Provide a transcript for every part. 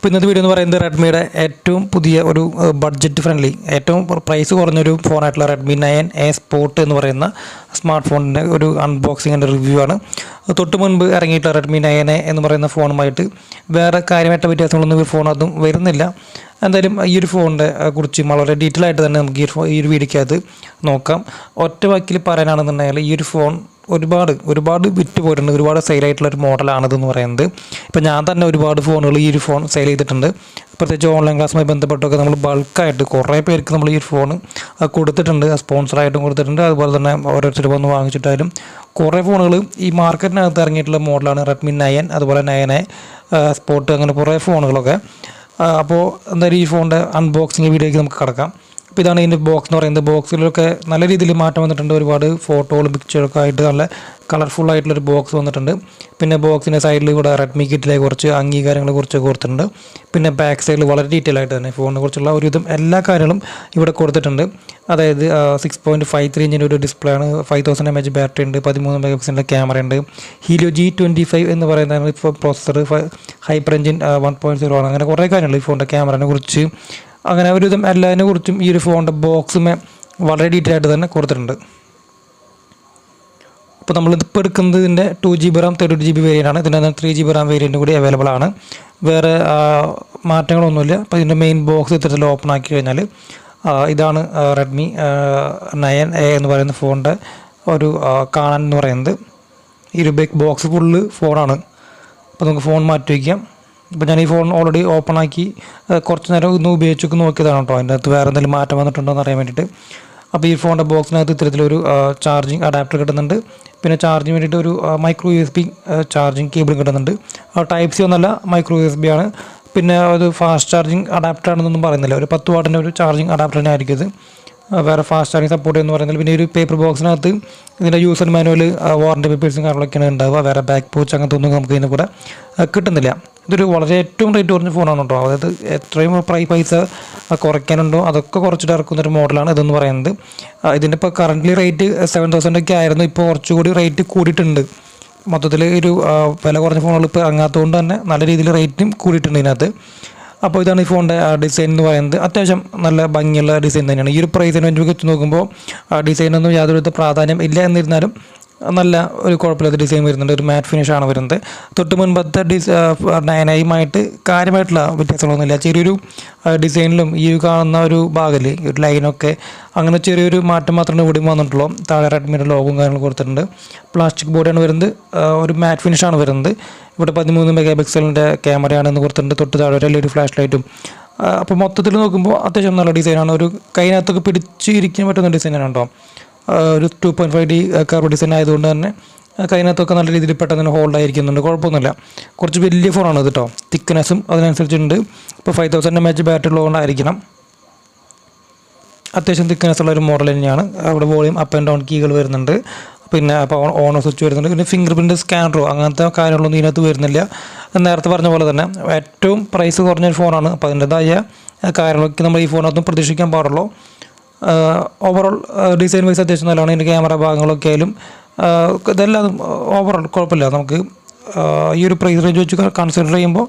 ഇപ്പോൾ ഇന്നത്തെ വീഡിയോ എന്ന് പറയുന്നത് റെഡ്മിയുടെ ഏറ്റവും പുതിയ ഒരു ബഡ്ജറ്റ് ഫ്രണ്ട്ലി ഏറ്റവും പ്രൈസ് കുറഞ്ഞൊരു ഫോണായിട്ടുള്ള റെഡ്മി 9A സ്പോർട്ട് എന്ന് പറയുന്ന സ്മാർട്ട് ഫോണിൻ്റെ ഒരു അൺബോക്സിങ്ങിൻ്റെ റിവ്യൂ ആണ്. തൊട്ട് മുൻപ് ഇറങ്ങിയിട്ടുള്ള റെഡ്മി 9A എന്ന് പറയുന്ന ഫോണുമായിട്ട് വേറെ കാര്യമായിട്ട് വ്യത്യാസങ്ങളൊന്നും ഈ ഫോൺ അതും വരുന്നില്ല. എന്തായാലും ഈ ഒരു ഫോണിനെ കുറിച്ച് വളരെ ഡീറ്റെയിൽ ആയിട്ട് തന്നെ നമുക്ക് ഈ ഒരു വീഡിയോയ്ക്കകത്ത് നോക്കാം. ഒറ്റ വാക്കിൽ പറയാനാണെന്നുണ്ടെങ്കിൽ ഈ ഒരു ഫോൺ ഒരുപാട് വിറ്റ് പോയിട്ടുണ്ട്, ഒരുപാട് സെയിലായിട്ടുള്ളൊരു മോഡലാണിതെന്ന് പറയുന്നത്. ഇപ്പം ഞാൻ തന്നെ ഒരുപാട് ഫോണുകൾ ഈ ഒരു ഫോൺ സെയിൽ ചെയ്തിട്ടുണ്ട്. പ്രത്യേകിച്ച് ഓൺലൈൻ ക്ലാസ്സുമായി ബന്ധപ്പെട്ടൊക്കെ നമ്മൾ ബൾക്കായിട്ട് കുറേ പേർക്ക് നമ്മൾ ഈ ഒരു ഫോൺ കൊടുത്തിട്ടുണ്ട്, സ്പോൺസറായിട്ടും കൊടുത്തിട്ടുണ്ട്. അതുപോലെ തന്നെ ഓരോരുത്തർ വന്ന് വാങ്ങിച്ചിട്ടായാലും കുറേ ഫോണുകൾ ഈ മാർക്കറ്റിനകത്ത് ഇറങ്ങിയിട്ടുള്ള മോഡലാണ് റെഡ്മി 9, അതുപോലെ 9A സ്പോർട്ട്, അങ്ങനെ കുറേ ഫോണുകളൊക്കെ. അപ്പോൾ എന്തായാലും ഈ ഫോണിൻ്റെ അൺബോക്സിങ് വീഡിയോയ്ക്ക് നമുക്ക് കിടക്കാം. അപ്പോൾ ഇതാണ് ഇതിൻ്റെ ബോക്സ് എന്ന് പറയുന്നത്. ബോക്സിലൊക്കെ നല്ല രീതിയിൽ മാറ്റം വന്നിട്ടുണ്ട്. ഒരുപാട് ഫോട്ടോകളും പിക്ചറൊക്കെ ആയിട്ട് നല്ല കളർഫുൾ ആയിട്ടുള്ളൊരു ബോക്സ് വന്നിട്ടുണ്ട്. പിന്നെ ബോക്സിൻ്റെ സൈഡിൽ കൂടെ റെഡ്മി കിറ്റിലെ കുറച്ച് അംഗീകാരങ്ങളെ കുറിച്ചൊക്കെ കൊടുത്തിട്ടുണ്ട്. പിന്നെ ബാക്ക് സൈഡിൽ വളരെ ഡീറ്റെയിൽ ആയിട്ട് തന്നെ ഫോണിനെ കുറിച്ചുള്ള ഒരുവിധം എല്ലാ കാര്യങ്ങളും ഇവിടെ കൊടുത്തിട്ടുണ്ട്. അതായത് 6.53 ഇഞ്ചിൻ്റെ ഒരു ഡിസ്പ്ലേ ആണ്, 5000 mAh ബാറ്ററി ഉണ്ട്, 13 MP ക്യാമറ ഉണ്ട്, ഹീലിയോ G25 എന്ന് പറയുന്ന ഇപ്പോൾ പ്രോസസ്സർ, ഹൈപ്പർ എഞ്ചിൻ 1.0 ആണ്. അങ്ങനെ കുറേ കാര്യങ്ങൾ ഈ ഫോണിൻ്റെ ക്യാമറയെ കുറിച്ച്, അങ്ങനെ ഒരുവിധം എല്ലാതിനെ കുറിച്ചും ഈ ഒരു ഫോണിൻ്റെ ബോക്സുമേ വളരെ ഡീറ്റെയിൽ ആയിട്ട് തന്നെ കൊടുത്തിട്ടുണ്ട്. അപ്പോൾ നമ്മളിപ്പോൾ എടുക്കുന്നത് ഇതിൻ്റെ 2GB RAM 32GB വേരിയൻ്റ് ആണ്. ഇതിൻ്റെ 3GB RAM വേരിയൻ്റ് കൂടി അവൈലബിൾ ആണ്. വേറെ മാറ്റങ്ങളൊന്നുമില്ല. അപ്പോൾ ഇതിൻ്റെ മെയിൻ ബോക്സ് ഇത്തരത്തിൽ ഓപ്പൺ ആക്കി കഴിഞ്ഞാൽ ഇതാണ് റെഡ്മി 9A എന്ന് പറയുന്ന ഫോണിൻ്റെ ഒരു കാണാൻ എന്ന് പറയുന്നത്. ഈ ഒരു ബോക്സ് ഫുള്ള് ഫോണാണ്. അപ്പോൾ നമുക്ക് ഫോൺ മാറ്റി വയ്ക്കാം. ഇപ്പോൾ ഞാൻ ഈ ഫോൺ ഓൾറെഡി ഓപ്പൺ ആക്കി കുറച്ച് നേരം ഇന്ന് ഉപയോഗിച്ചൊക്കെ നോക്കിയതാണ് കേട്ടോ. അതിൻ്റെ അകത്ത് വേറെ എന്തെങ്കിലും മാറ്റം വന്നിട്ടുണ്ടോ എന്ന് അറിയാൻ വേണ്ടിയിട്ട്. അപ്പോൾ ഈ ഫോണിൻ്റെ ബോക്സിനകത്ത് ഇത്തരത്തിലൊരു ചാർജിങ് അഡാപ്റ്റർ കിട്ടുന്നുണ്ട്. പിന്നെ ചാർജിന് വേണ്ടിയിട്ട് ഒരു മൈക്രോ USB ചാർജിങ് കേബിൾ കിട്ടുന്നുണ്ട്. Type C ഒന്നല്ല, മൈക്രോ USB ആണ്. പിന്നെ അത് ഫാസ്റ്റ് ചാർജിങ് അഡാപ്റ്റർ ആണെന്നൊന്നും പറയുന്നില്ല. ഒരു 10 വാട്ടിൻ്റെ ഒരു ചാർജിങ് അഡാപ്റ്റർ തന്നെ ആയിരിക്കും ഇത്. വേറെ ഫാസ്റ്റ് ചാർജിങ് സപ്പോർട്ട് എന്ന് പറയുന്നത്. പിന്നെ ഒരു പേപ്പർ ബോക്സിനകത്ത് ഇതിൻ്റെ യൂസർ മാനുവൽ, വാറണ്ടി പേപ്പേഴ്സും കാര്യങ്ങളൊക്കെയാണ് ഉണ്ടാവുക. വേറെ ബാക്ക് പോച്ച് അങ്ങനത്തെ ഒന്നും നമുക്ക് ഇതിന് കൂടെ കിട്ടുന്നില്ല. ഇതൊരു വളരെ ഏറ്റവും റേറ്റ് കുറഞ്ഞ ഫോണാണ് കേട്ടോ. അതായത് എത്രയും പൈസ കുറയ്ക്കാനുണ്ടോ അതൊക്കെ കുറച്ചിട്ട് ഇറക്കുന്നൊരു മോഡലാണ് ഇതെന്ന് പറയുന്നത്. ഇതിൻ്റെ ഇപ്പോൾ കറൻ്റ്ലി റേറ്റ് 7000 ഒക്കെ ആയിരുന്നു. ഇപ്പോൾ കുറച്ചുകൂടി റേറ്റ് കൂടിയിട്ടുണ്ട്. മൊത്തത്തിൽ ഒരു വില കുറഞ്ഞ ഫോണുകൾ ഇപ്പോൾ ഇറങ്ങാത്തതുകൊണ്ട് തന്നെ നല്ല രീതിയിൽ റേറ്റും കൂടിയിട്ടുണ്ട് ഇതിനകത്ത്. അപ്പോൾ ഇതാണ് ഈ ഫോണിൻ്റെ ഡിസൈൻ എന്ന് പറയുന്നത്. അത്യാവശ്യം നല്ല ഭംഗിയുള്ള ഡിസൈൻ തന്നെയാണ്. ഈ ഒരു പ്രൈസിന് വേണ്ടി വെച്ച് നോക്കുമ്പോൾ ഡിസൈനൊന്നും യാതൊരു പ്രാധാന്യം ഇല്ല എന്നിരുന്നാലും നല്ല ഒരു കുഴപ്പമില്ലാത്ത ഡിസൈൻ വരുന്നുണ്ട്. ഒരു മാറ്റ് ഫിനിഷാണ് വരുന്നത്. തൊട്ട് മുൻപത്തെ 9A കാര്യമായിട്ടുള്ള വ്യത്യാസങ്ങളൊന്നുമില്ല. ചെറിയൊരു ഡിസൈനിലും ഈ കാണുന്ന ഒരു ഭാഗത്തിൽ ഒരു ലൈനൊക്കെ അങ്ങനെ ചെറിയൊരു മാറ്റം മാത്രമേ ഇവിടെ വന്നിട്ടുള്ളൂ. താഴെ റെഡ്മിയുടെ ലോഗും കാര്യങ്ങളും കൊടുത്തിട്ടുണ്ട്. പ്ലാസ്റ്റിക് ബോഡിയാണ് വരുന്നത്. ഒരു മാറ്റ് ഫിനിഷാണ് വരുന്നത്. ഇവിടെ 13 MP ക്യാമറയാണെന്ന് കൊടുത്തിട്ടുണ്ട്. തൊട്ട് താഴെ ഒരു ഫ്ലാഷ് ലൈറ്റും. അപ്പോൾ മൊത്തത്തിൽ നോക്കുമ്പോൾ അത്യാവശ്യം നല്ല ഡിസൈനാണ്. ഒരു കൈനകത്തൊക്കെ പിടിച്ച് ഇരിക്കാൻ പറ്റുന്ന ഡിസൈനാണ് കേട്ടോ. ഒരു 2.5D കർവ് ഡിസൈൻ ആയതുകൊണ്ട് തന്നെ കൈനകത്തൊക്കെ നല്ല രീതിയിൽ പെട്ടെന്ന് തന്നെ ഹോൾഡ് ആയിരിക്കുന്നുണ്ട്. കുഴപ്പമൊന്നുമില്ല. കുറച്ച് വലിയ ഫോണാണ് ഇത് കേട്ടോ. തിക്നെസ്സും അതിനനുസരിച്ചുണ്ട്. ഇപ്പോൾ 5000 mAh ബാറ്ററി ഉള്ളതുകൊണ്ടായിരിക്കണം അത്യാവശ്യം തിക്നെസ് ഉള്ള ഒരു മോഡൽ തന്നെയാണ്. അവിടെ വോളിയം അപ്പ് ആൻഡ് ഡൗൺ കീകൾ വരുന്നുണ്ട്. പിന്നെ അപ്പോൾ ഓൺ സ്വിച്ച് വരുന്നുണ്ട്. പിന്നെ ഫിംഗർ പ്രിൻറ്റ് സ്കാനറോ അങ്ങനത്തെ കാര്യങ്ങളൊന്നും ഇതിനകത്ത് വരുന്നില്ല. നേരത്തെ പറഞ്ഞ പോലെ തന്നെ ഏറ്റവും പ്രൈസ് കുറഞ്ഞൊരു ഫോണാണ്. അപ്പോൾ അതിൻ്റെതായ കാര്യങ്ങളൊക്കെ നമ്മൾ ഈ ഫോണിനകത്തും പ്രതീക്ഷിക്കാൻ പാടുള്ളൂ. ഓവറോൾ ഡിസൈൻ വൈസ് അത്യാവശ്യം നല്ലതാണ്. ഇതിൻ്റെ ക്യാമറ ഭാഗങ്ങളൊക്കെ ആയാലും ഇതെല്ലാം ഓവറോൾ കുഴപ്പമില്ല. നമുക്ക് ഈ ഒരു പ്രൈസ് റേഞ്ച് വെച്ച് കൺസിഡർ ചെയ്യുമ്പോൾ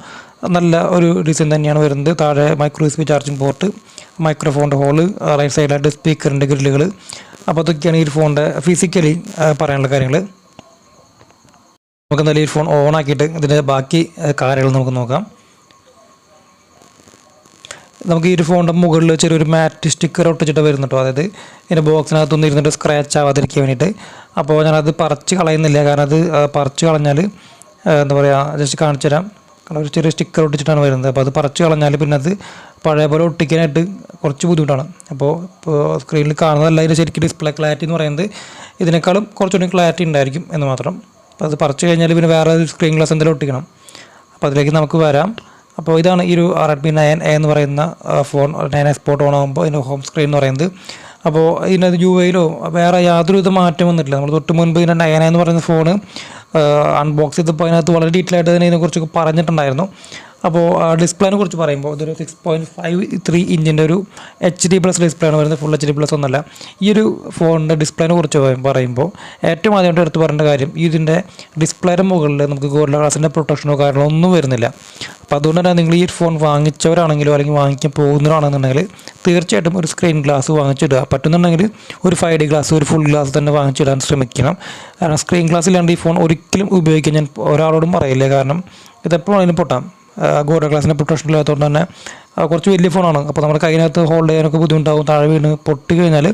നല്ല ഒരു ഡിസൈൻ തന്നെയാണ് വരുന്നത്. താഴെ മൈക്രോ USB ചാർജിങ് പോർട്ട്, മൈക്രോഫോണിൻ്റെ ഹോള്, റൈറ്റ് സൈഡിലായിട്ട് സ്പീക്കറിൻ്റെ ഗ്രില്ലുകൾ. അപ്പോൾ അതൊക്കെയാണ് ഈ ഫോണിൻ്റെ ഫിസിക്കലി പറയാനുള്ള കാര്യങ്ങൾ. നമുക്ക് എന്തായാലും ഈ ഫോൺ ഓൺ ആക്കിയിട്ട് ഇതിൻ്റെ ബാക്കി കാര്യങ്ങൾ നമുക്ക് നോക്കാം. നമുക്ക് ഈ ഒരു ഫോണിൻ്റെ മുകളിൽ ചെറിയൊരു മാറ്റ് സ്റ്റിക്കർ ഒട്ടിച്ചിട്ട് വരുന്നുണ്ടോ. അതായത് ഇതിൻ്റെ ബോക്സിനകത്തൊന്നും ഇരുന്നിട്ട് സ്ക്രാച്ച് ആവാതിരിക്കാൻ വേണ്ടിയിട്ട്. അപ്പോൾ ഞാനത് പറിച്ച് കളയുന്നില്ല. കാരണം അത് പറിച്ച് കളഞ്ഞാൽ എന്താ പറയുക, ജസ്റ്റ് കാണിച്ചു തരാം. കാരണം ഒരു ചെറിയ സ്റ്റിക്കർ ഒട്ടിച്ചിട്ടാണ് വരുന്നത്. അപ്പോൾ അത് പറിച്ച് കളഞ്ഞാൽ പിന്നെ അത് പഴയ പോലെ ഒട്ടിക്കാനായിട്ട് കുറച്ച് ബുദ്ധിമുട്ടാണ്. അപ്പോൾ സ്ക്രീനിൽ കാണുന്നതല്ല ഇതിൻ്റെ ശരിക്കും ഡിസ്പ്ലേ ക്ലാരിറ്റി എന്ന് പറയുന്നത് ഇതിനേക്കാളും കുറച്ചുകൂടി ക്ലാരിറ്റി ഉണ്ടായിരിക്കും എന്ന് മാത്രം. അപ്പോൾ അത് പറിച്ച് കഴിഞ്ഞാൽ പിന്നെ വേറെ സ്ക്രീൻ ഗ്ലാസ് എന്തെങ്കിലും ഒട്ടിക്കണം. അപ്പോൾ അതിലേക്ക് നമുക്ക് വരാം. അപ്പോൾ ഇതാണ് ഈ ഒരു റെഡ്മി 9A എന്ന് പറയുന്ന ഫോൺ. 9A സ്പോർട്ട് ഓൺ ആകുമ്പോൾ ഇതിൻ്റെ ഹോം സ്ക്രീൻ എന്ന് പറയുന്നത്. അപ്പോൾ ഇതിനകത്ത് UI-ലോ വേറെ യാതൊരു വിധ മാറ്റം വന്നിട്ടില്ല. നമ്മൾ തൊട്ട് മുൻപ് ഇതിൻ്റെ 9A എന്ന് പറയുന്ന ഫോണ് അൺബോക്സ് ചെയ്തപ്പോൾ അതിനകത്ത് വളരെ ഡീറ്റെയിൽ ആയിട്ട് തന്നെ ഇതിനെക്കുറിച്ചൊക്കെ പറഞ്ഞിട്ടുണ്ടായിരുന്നു. അപ്പോൾ ഡിസ്പ്ലേനെ കുറിച്ച് പറയുമ്പോൾ ഇതൊരു 6.53 ഇഞ്ചിൻ്റെ ഒരു HD+ ഡിസ്പ്ലേ ആണ് വരുന്നത്, ഫുൾ HD+ ഒന്നല്ല. ഈ ഒരു ഫോണിൻ്റെ ഡിസ്പ്ലേനെ കുറിച്ച് പറയുമ്പോൾ ഏറ്റവും ആദ്യമായിട്ട് എടുത്ത് പറയേണ്ട കാര്യം, ഇതിൻ്റെ ഡിസ്പ്ലേയുടെ മുകളിൽ നമുക്ക് ഗോറില്ല ഗ്ലാസിൻ്റെ പ്രൊട്ടക്ഷനോ കാര്യങ്ങളോ ഒന്നും വരുന്നില്ല. അപ്പോൾ അതുകൊണ്ട് തന്നെ നിങ്ങൾ ഈ ഫോൺ വാങ്ങിച്ചവരാണെങ്കിലോ അല്ലെങ്കിൽ വാങ്ങിക്കാൻ പോകുന്നവരാണെന്നുണ്ടെങ്കിൽ തീർച്ചയായിട്ടും ഒരു സ്ക്രീൻ ഗ്ലാസ് വാങ്ങിച്ചിടുക. പറ്റുന്നുണ്ടെങ്കിൽ ഒരു 5D ഗ്ലാസ്, ഒരു ഫുൾ ഗ്ലാസ് തന്നെ വാങ്ങിച്ചിടാൻ ശ്രമിക്കണം. കാരണം സ്ക്രീൻ ഗ്ലാസ് ഇല്ലാണ്ട് ഈ ഫോൺ ഒരിക്കലും ഉപയോഗിക്കാൻ ഞാൻ ഒരാളോടും പറയില്ല. കാരണം ഇതെപ്പോഴും പൊട്ടാം. ഗോറില്ല ഗ്ലാസിൻ്റെ പ്രൊട്ടക്ഷൻ ഇല്ലാത്തതുകൊണ്ട് തന്നെ കുറച്ച് വലിയ ഫോണാണ്. അപ്പോൾ നമ്മുടെ കയ്യിനകത്ത് ഹോൾഡ് ചെയ്യാനൊക്കെ ബുദ്ധിമുട്ടാകും. താഴെ വീണ് പൊട്ടി കഴിഞ്ഞാൽ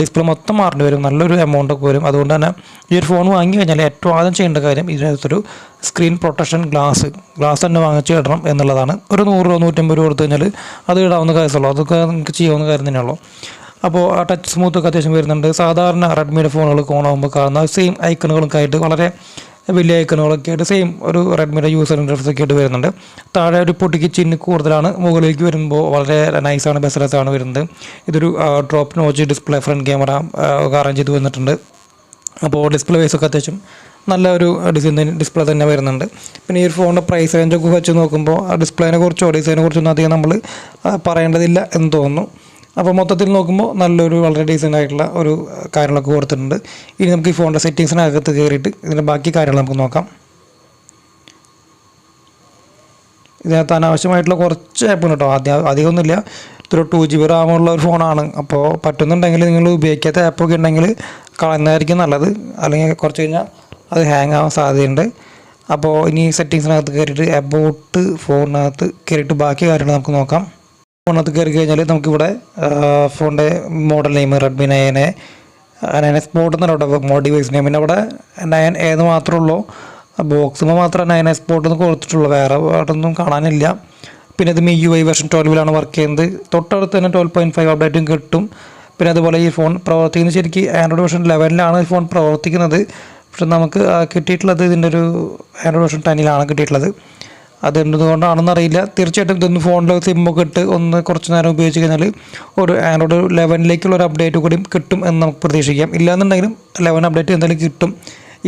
ഡിസ്പ്ലേ മൊത്തം മാറേണ്ടി വരും, നല്ലൊരു എമൗണ്ടൊക്കെ വരും. അതുകൊണ്ട് തന്നെ ഈ ഒരു ഫോൺ വാങ്ങി കഴിഞ്ഞാൽ ഏറ്റവും ആദ്യം ചെയ്യേണ്ട കാര്യം ഇതിനകത്തൊരു സ്ക്രീൻ പ്രൊട്ടക്ഷൻ ഗ്ലാസ് തന്നെ വാങ്ങിച്ച് ഇടണം എന്നുള്ളതാണ്. ഒരു 100 രൂപ 150 രൂപ കൊടുത്തു കഴിഞ്ഞാൽ അത് ഇടാവുന്ന കാര്യമുള്ളൂ. അതൊക്കെ നിങ്ങൾക്ക് ചെയ്യാവുന്ന കാര്യം തന്നെയുള്ളൂ. അപ്പോൾ ടച്ച് സ്മൂത്തൊക്കെ അത്യാവശ്യം വരുന്നുണ്ട്. സാധാരണ റെഡ്മിയുടെ ഫോണുകൾ ഓണാകുമ്പോൾ കാണുന്ന സെയിം ഐക്കണുകളൊക്കെ ആയിട്ട് വളരെ വലിയ ഐക്കണുകളൊക്കെ ആയിട്ട് സെയിം ഒരു റെഡ്മിയുടെ യൂസർ ഇൻ്റർഫേസ് ഒക്കെ ആയിട്ട് വരുന്നുണ്ട്. താഴെ ഒരു പൊട്ടിക്ക് ചിഹ്നം കൂടുതലാണ്, മുകളിലേക്ക് വരുമ്പോൾ വളരെ നൈസാണ്, ബെസ്റസാണ് വരുന്നത്. ഇതൊരു drop notch display, front camera arrange ചെയ്ത് വന്നിട്ടുണ്ട്. അപ്പോൾ ഡിസ്പ്ലേ വൈസൊക്കെ അത്യാവശ്യം നല്ല ഒരു ഡിസ്പ്ലേ തന്നെ വരുന്നുണ്ട്. പിന്നെ ഈ ഒരു ഫോണിൻ്റെ പ്രൈസ് റേഞ്ചൊക്കെ വെച്ച് നോക്കുമ്പോൾ ഡിസ്പ്ലേനെ കുറിച്ചോ ഡിസൈനെ കുറിച്ചൊന്നും അധികം നമ്മൾ പറയേണ്ടതില്ല എന്ന് തോന്നുന്നു. അപ്പോൾ മൊത്തത്തിൽ നോക്കുമ്പോൾ നല്ലൊരു വളരെ ഡീസൻ്റ് ആയിട്ടുള്ള ഒരു കാര്യങ്ങളൊക്കെ കൊടുത്തിട്ടുണ്ട്. ഇനി നമുക്ക് ഈ ഫോണിൻ്റെ സെറ്റിങ്സിനകത്ത് കയറിയിട്ട് ഇതിൻ്റെ ബാക്കി കാര്യങ്ങൾ നമുക്ക് നോക്കാം. ഇതിനകത്ത് അനാവശ്യമായിട്ടുള്ള കുറച്ച് ആപ്പ് ഉണ്ട് കേട്ടോ. അധികമൊന്നുമില്ല. ഇതൊരു 2GB റാമുള്ള ഒരു ഫോണാണ്. അപ്പോൾ പറ്റുന്നുണ്ടെങ്കിൽ നിങ്ങൾ ഉപയോഗിക്കാത്ത ആപ്പൊക്കെ ഉണ്ടെങ്കിൽ കളയുന്നതായിരിക്കും നല്ലത്. അല്ലെങ്കിൽ കുറച്ച് കഴിഞ്ഞാൽ അത് ഹാങ് ആവാൻ സാധ്യതയുണ്ട്. അപ്പോൾ ഇനി സെറ്റിങ്സിനകത്ത് കയറിയിട്ട് അബൌട്ട് ഫോണിനകത്ത് കയറിയിട്ട് ബാക്കി കാര്യങ്ങൾ നമുക്ക് നോക്കാം. ഫോണിനകത്ത് കയറി കഴിഞ്ഞാൽ നമുക്കിവിടെ ഫോണിൻ്റെ model name Redmi 9S mode എന്നല്ല മോഡ് ഡിവൈസ് നെയിം. പിന്നെ അവിടെ 9A എന്ന് മാത്രമേ ഉള്ളൂ. ബോക്സിന് മാത്രം 9S മോഡ് എന്ന് കൊടുത്തിട്ടുള്ളൂ, വേറെ ഒന്നും കാണാനില്ല. പിന്നെ ഇത് MIUI വെർഷൻ 12 വർക്ക് ചെയ്യുന്നത്. തൊട്ടടുത്ത് തന്നെ 12.5 അപ്ഡേറ്റും കിട്ടും. പിന്നെ അതുപോലെ ഈ ഫോൺ പ്രവർത്തിക്കുന്നത് ശരിക്കും ആൻഡ്രോയിഡ് വെർഷൻ 11 ഈ ഫോൺ പ്രവർത്തിക്കുന്നത്. പക്ഷെ നമുക്ക് കിട്ടിയിട്ടുള്ളത് ഇതിൻ്റെ ഒരു ആൻഡ്രോയിഡ് വെർഷൻ 10 കിട്ടിയിട്ടുള്ളത്. അതെന്തുകൊണ്ടാണെന്ന് അറിയില്ല. തീർച്ചയായിട്ടും ഇതൊന്ന് ഫോണിൽ സിമ്മൊക്കെ ഇട്ട് ഒന്ന് കുറച്ച് നേരം ഉപയോഗിച്ച് കഴിഞ്ഞാൽ ഒരു ആൻഡ്രോയിഡ് 11 ഒരു അപ്ഡേറ്റ് കൂടി കിട്ടും എന്ന് നമുക്ക് പ്രതീക്ഷിക്കാം. ഇല്ലാന്നുണ്ടെങ്കിലും 11 അപ്ഡേറ്റ് എന്തായാലും കിട്ടും.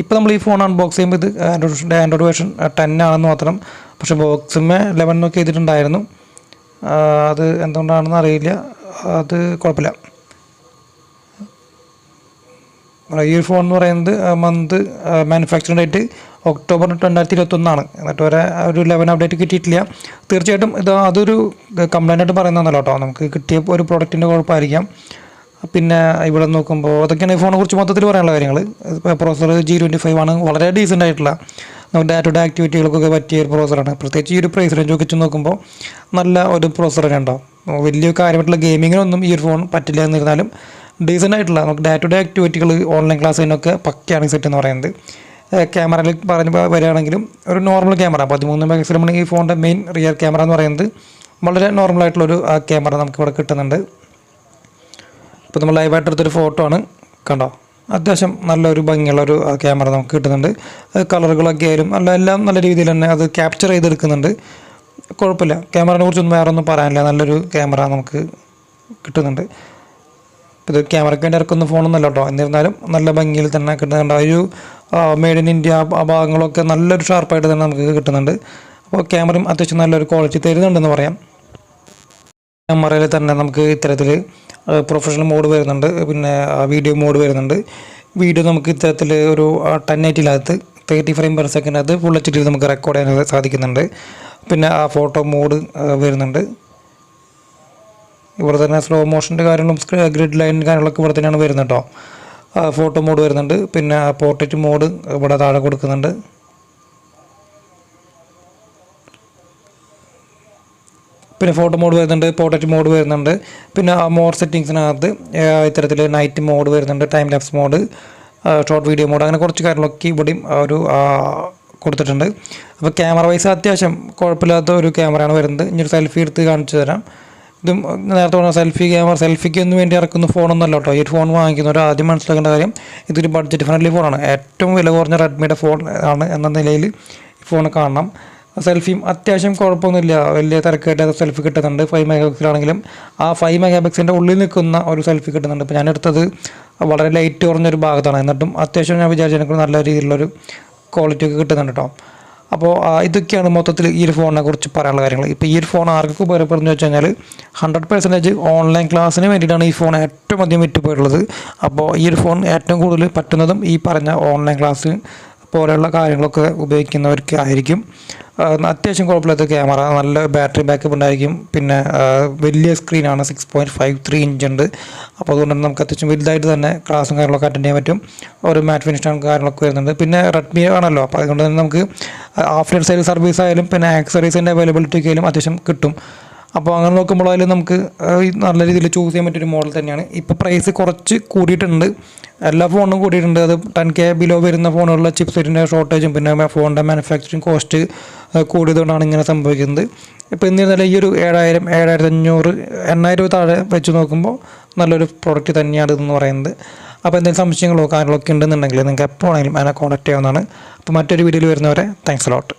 ഇപ്പോൾ നമ്മൾ ഈ ഫോൺ അൺബോക്സ് ചെയ്യുമ്പോൾ ഇത് ആൻഡ്രോയിഡ് വെർഷൻ 10 ആണെന്ന് മാത്രം. പക്ഷേ ബോക്സിന്മേ 11 എന്നൊക്കെ ചെയ്തിട്ടുണ്ടായിരുന്നു. അത് എന്തുകൊണ്ടാണെന്ന് അറിയില്ല. അത് കുഴപ്പമില്ല. ഈ ഒരു ഫോൺ എന്ന് പറയുന്നത് മന്ത് മാനുഫാക്ചറിംഗ് ഡേറ്റ് ഒക്ടോബർ 2021 എന്നിട്ട് ഒരു 11 അപ്ഡേറ്റ് കിട്ടിയിട്ടില്ല. തീർച്ചയായിട്ടും അതൊരു കംപ്ലൈൻ്റ് ആയിട്ട് പറയുന്നതല്ല കേട്ടോ. നമുക്ക് കിട്ടിയ ഒരു പ്രോഡക്റ്റിൻ്റെ കുഴപ്പമായിരിക്കാം. പിന്നെ ഇവിടെ നോക്കുമ്പോൾ അതൊക്കെയാണ് ഈ ഫോണിനെ കുറിച്ച് മൊത്തത്തിൽ പറയാനുള്ള കാര്യങ്ങൾ. പ്രോസസ്സർ G25 വളരെ ഡീസൻ്റ് ആയിട്ടുള്ള നമുക്ക് ഡേ ടു ഡേ ആക്ടിവിറ്റികൾക്കൊക്കെ പറ്റിയ ഒരു പ്രോസസ്സറാണ്. പ്രത്യേകിച്ച് ഈ ഒരു പ്രൈസ് റേഞ്ച് വെച്ച് നോക്കുമ്പോൾ നല്ല ഒരു പ്രോസസ്സർ തന്നെ ഉണ്ടാവും. വലിയ കാര്യമായിട്ടുള്ള ഗെയിമിങ്ങിനൊന്നും ഈ ഒരു ഫോൺ പറ്റില്ല. എന്നിരുന്നാലും ഡീസൻ്റ് ആയിട്ടുള്ള നമുക്ക് ഡേ ടു ഡേ ആക്ടിവിറ്റികൾ, ഓൺലൈൻ ക്ലാസ്സിനൊക്കെ പക്കയാണ് സെറ്റ് എന്ന് പറയുന്നത്. ക്യാമറയിൽ പറഞ്ഞ് വരികയാണെങ്കിലും ഒരു നോർമൽ ക്യാമറ 13 മെഗാപിക്സലാണ് ഈ ഫോണിൻ്റെ മെയിൻ റിയർ ക്യാമറ എന്ന് പറയുന്നത്. വളരെ നോർമലായിട്ടുള്ളൊരു ക്യാമറ നമുക്കിവിടെ കിട്ടുന്നുണ്ട്. ഇപ്പോൾ നമ്മൾ ലൈവായിട്ട് എടുത്തൊരു ഫോട്ടോ ആണ്, കണ്ടോ. അത്യാവശ്യം നല്ലൊരു ഭംഗിയുള്ളൊരു ക്യാമറ നമുക്ക് കിട്ടുന്നുണ്ട്. കളറുകളൊക്കെ ആയാലും എല്ലാം നല്ല രീതിയിൽ തന്നെ അത് ക്യാപ്ചർ ചെയ്തെടുക്കുന്നുണ്ട്. കുഴപ്പമില്ല. ക്യാമറയെ കുറിച്ചൊന്നും വേറെ ഒന്നും പറയാനില്ല. നല്ലൊരു ക്യാമറ നമുക്ക് കിട്ടുന്നുണ്ട്. ഇത് ക്യാമറയ്ക്ക് വേണ്ടി ഇറക്കുന്ന ഫോണൊന്നുമല്ല കേട്ടോ. എന്നിരുന്നാലും നല്ല ഭംഗിയിൽ തന്നെ കിട്ടുന്നുണ്ട്. ഒരു മെയ്ഡ് ഇൻ ഇന്ത്യ ആ ഭാഗങ്ങളൊക്കെ നല്ലൊരു ഷാർപ്പായിട്ട് തന്നെ നമുക്ക് കിട്ടുന്നുണ്ട്. അപ്പോൾ ക്യാമറയും അത്യാവശ്യം നല്ലൊരു ക്വാളിറ്റി തരുന്നുണ്ടെന്ന് പറയാം. ക്യാമറയിൽ തന്നെ നമുക്ക് ഇത്തരത്തിൽ പ്രൊഫഷണൽ മോഡ് വരുന്നുണ്ട്. പിന്നെ വീഡിയോ മോഡ് വരുന്നുണ്ട്. വീഡിയോ നമുക്ക് ഇത്തരത്തിൽ ഒരു 1080 30 ഫ്രെയിം പെർ സെക്കൻഡ് അത് ഫുൾ HD നമുക്ക് റെക്കോർഡ് ചെയ്യാൻ സാധിക്കുന്നുണ്ട്. പിന്നെ ആ ഫോട്ടോ മോഡ് വരുന്നുണ്ട്. ഇവിടെ തന്നെ സ്ലോ മോഷൻ്റെ കാര്യങ്ങളും ഗ്രിഡ് ലൈൻ കാര്യങ്ങളൊക്കെ ഇവിടെ തന്നെയാണ് വരുന്നത് കേട്ടോ. ഫോട്ടോ മോഡ് വരുന്നുണ്ട്. പിന്നെ പോർട്രേറ്റ് മോഡ് ഇവിടെ താഴെ കൊടുക്കുന്നുണ്ട്. പിന്നെ ഫോട്ടോ മോഡ് വരുന്നുണ്ട്, പോർട്രേറ്റ് മോഡ് വരുന്നുണ്ട്. പിന്നെ മോർ സെറ്റിങ്സിനകത്ത് ഇത്തരത്തിൽ നൈറ്റ് മോഡ് വരുന്നുണ്ട്, time lapse mode, short video mode, അങ്ങനെ കുറച്ച് കാര്യങ്ങളൊക്കെ ഇവിടെയും ഒരു കൊടുത്തിട്ടുണ്ട്. അപ്പോൾ ക്യാമറ വൈസ് അത്യാവശ്യം കുഴപ്പമില്ലാത്ത ഒരു ക്യാമറയാണ് വരുന്നത്. ഇനി ഒരു സെൽഫി എടുത്ത് കാണിച്ചു തരാം. ഇതും നേരത്തെ പറഞ്ഞ സെൽഫിക്കൊന്നും വേണ്ടി ഇറക്കുന്ന ഫോണൊന്നുമല്ല കേട്ടോ. ഈ ഫോൺ വാങ്ങിക്കുന്നവർ ആദ്യം മനസ്സിലാക്കേണ്ട കാര്യം ഇതൊരു ബഡ്ജറ്റ് ഫ്രണ്ട്ലി ഫോണാണ്. ഏറ്റവും വില കുറഞ്ഞ റെഡ്മിയുടെ ഫോൺ ആണ് എന്ന നിലയിൽ ഈ ഫോൺ കാണണം. സെൽഫിയും അത്യാവശ്യം കുഴപ്പമൊന്നുമില്ല, വലിയ തിരക്കായിട്ട് സെൽഫി കിട്ടുന്നുണ്ട്. 5 മെഗാപിക്സലാണെങ്കിലും ആ 5 മെഗാപിക്സലിൻ്റെ ഉള്ളിൽ നിൽക്കുന്ന ഒരു സെൽഫി കിട്ടുന്നുണ്ട്. ഇപ്പോൾ ഞാൻ എടുത്തത് വളരെ ലൈറ്റ് കുറഞ്ഞൊരു ഭാഗത്താണ്. എന്നിട്ടും അത്യാവശ്യം ഞാൻ വിചാരിച്ചതിനേക്കാൾ നല്ല രീതിയിലുള്ളൊരു ക്വാളിറ്റി ഒക്കെ കിട്ടുന്നുണ്ട് കേട്ടോ. അപ്പോൾ ഇതൊക്കെയാണ് മൊത്തത്തിൽ ഈ ഒരു ഫോണിനെ കുറിച്ച് പറയാനുള്ള കാര്യങ്ങൾ. ഇപ്പോൾ ഈ ഒരു ഫോൺ ആർക്കൊക്കെ ഉപകാരപ്പെടുന്നു വെച്ച് കഴിഞ്ഞാൽ 100% ഓൺലൈൻ ക്ലാസ്സിന് വേണ്ടിയിട്ടാണ് ഈ ഫോൺ ഏറ്റവും അധികം വിറ്റുപോയിട്ടുള്ളത്. അപ്പോൾ ഈ ഒരു ഫോൺ ഏറ്റവും കൂടുതൽ പറ്റുന്നതും ഈ പറഞ്ഞ ഓൺലൈൻ ക്ലാസ് പോലെയുള്ള കാര്യങ്ങളൊക്കെ ഉപയോഗിക്കുന്നവർക്ക് ആയിരിക്കും. അത്യാവശ്യം കുഴപ്പമില്ലാത്ത ക്യാമറ, നല്ല ബാറ്ററി ബാക്കപ്പ് ഉണ്ടായിരിക്കും. പിന്നെ വലിയ സ്ക്രീനാണ്, 6.53 ഇഞ്ച് ഉണ്ട്. അപ്പോൾ അതുകൊണ്ട് തന്നെ നമുക്ക് അത്യാവശ്യം വലുതായിട്ട് തന്നെ ക്ലാസ്സും കാര്യങ്ങളൊക്കെ അറ്റൻഡ് ചെയ്യാൻ പറ്റും. ഒരു മാറ്റ് ഫിനിഷ് കാര്യങ്ങളൊക്കെ വരുന്നുണ്ട്. പിന്നെ റെഡ്മി ആണല്ലോ, അപ്പോൾ അതുകൊണ്ട് തന്നെ നമുക്ക് ആഫ്റ്റർ സെയിൽ സർവീസ് ആയാലും പിന്നെ ആക്സറീസിൻ്റെ അവൈലബിലിറ്റി ഒക്കെ ആയാലും അത്യാവശ്യം കിട്ടും. അപ്പോൾ അങ്ങനെ നോക്കുമ്പോൾ അതിൽ നമുക്ക് നല്ല രീതിയിൽ ചൂസ് ചെയ്യാൻ പറ്റിയൊരു മോഡൽ തന്നെയാണ്. ഇപ്പോൾ പ്രൈസ് കുറച്ച് കൂടിയിട്ടുണ്ട്, എല്ലാ ഫോണും കൂടിയിട്ടുണ്ട്. അത് 10K ബിലോ വരുന്ന ഫോണുകളിലെ ചിപ്സെറ്റിൻ്റെ ഷോർട്ടേജും പിന്നെ ഫോണിൻ്റെ മാനുഫാക്ചറിങ് കോസ്റ്റ് കൂടിയതുകൊണ്ടാണ് ഇങ്ങനെ സംഭവിക്കുന്നത്. ഇപ്പോൾ എന്നിരുന്നാലും ഈ ഒരു 7000, 7500, 8000 താഴെ വെച്ച് നോക്കുമ്പോൾ നല്ലൊരു പ്രോഡക്റ്റ് തന്നെയാണ് ഇതെന്ന് പറയുന്നത്. അപ്പോൾ എന്തെങ്കിലും സംശയങ്ങളോ കാര്യങ്ങളൊക്കെ ഉണ്ടെന്നുണ്ടെങ്കിൽ നിങ്ങൾക്ക് എപ്പോഴാണെങ്കിലും അതിനെ കോൺടാക്ട് ചെയ്യാവുന്നതാണ്. അപ്പോൾ മറ്റൊരു വീഡിയോയിൽ വരുന്നവരെ താങ്ക്സ് എ ലോട്ട്.